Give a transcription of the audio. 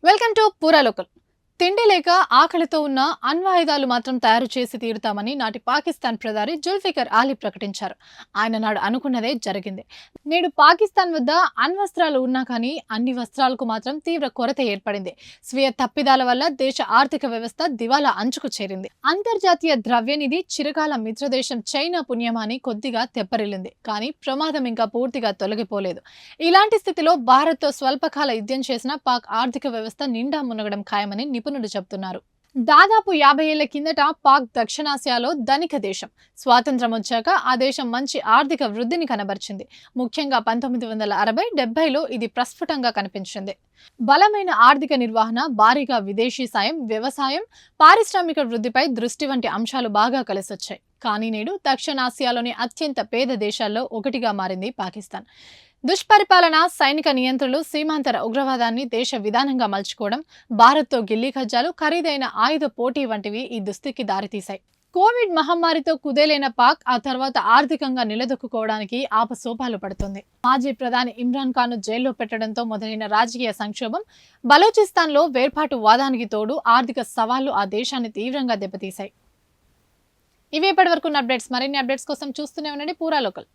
Welcome to పూరా local. తిండి లేక ఆకలితో ఉన్న అణ్వాయుధాలు మాత్రం తయారు చేసి తీరుతామని నాటి పాకిస్తాన్ ప్రధాని జుల్ఫికర్ ఆలీ ప్రకటించారు. ఆయన నాడు అనుకున్నదే జరిగింది. నేడు పాకిస్తాన్ వద్ద అణ్వస్త్రాలు ఉన్నా కానీ అన్ని వస్త్రాలకు మాత్రం తీవ్ర కొరత ఏర్పడింది. స్వీయ తప్పిదాల వల్ల దేశ ఆర్థిక వ్యవస్థ దివాలా అంచుకు చేరింది. అంతర్జాతీయ ద్రవ్యనిధి చిరకాల మిత్రదేశం చైనా పుణ్యమాని కొద్దిగా తెప్పరిల్లింది. కానీ ప్రమాదం ఇంకా పూర్తిగా తొలగిపోలేదు. ఇలాంటి స్థితిలో భారత్తో స్వల్పకాల యుద్ధం చేసిన పాక్ ఆర్థిక వ్యవస్థ నిండా మునగడం ఖాయమని నిపుణులు చెబుతున్నారు. దాదాపు 50 ఏళ్ల కిందట పాక్ దక్షిణాసియాలో ధనిక దేశం. స్వాతంత్రం వచ్చాక ఆ దేశం మంచి ఆర్థిక వృద్ధిని కనబర్చింది. ముఖ్యంగా 1960-70లో ఇది ప్రస్ఫుటంగా కనిపించింది. బలమైన ఆర్థిక నిర్వహణ, భారీగా విదేశీ సాయం, వ్యవసాయం, పారిశ్రామిక వృద్ధిపై దృష్టి వంటి అంశాలు బాగా కలిసొచ్చాయి. కానీ నేడు దక్షిణాసియాలోని అత్యంత పేద దేశాల్లో ఒకటిగా మారింది పాకిస్తాన్. దుష్పరిపాలన, సైనిక నియంత్రణలు, సీమాంతర ఉగ్రవాదాన్ని దేశ విధానంగా మలుచుకోవడం, భారత్తో గిల్లీ కజ్జాలు, ఖరీదైన ఆయుధ పోటీ వంటివి ఈ దుస్థితికి దారితీశాయి. కోవిడ్ మహమ్మారితో కుదేలైన పాక్ ఆ తర్వాత ఆర్థికంగా నిలదొక్కుకోవడానికి ఆపసోపాలు పడుతుంది. మాజీ ప్రధాని ఇమ్రాన్ ఖాన్ జైల్లో పెట్టడంతో మొదలైన రాజకీయ సంక్షోభం, బలూచిస్తాన్లో వేర్పాటు వాదానికి తోడు ఆర్థిక సవాళ్లు ఆ దేశాన్ని తీవ్రంగా దెబ్బతీశాయి. ఇవి ఇప్పటివరకు అప్డేట్స్. మరిన్ని అప్డేట్స్ కోసం చూస్తూనే ఉండండి పూరా లోకల్.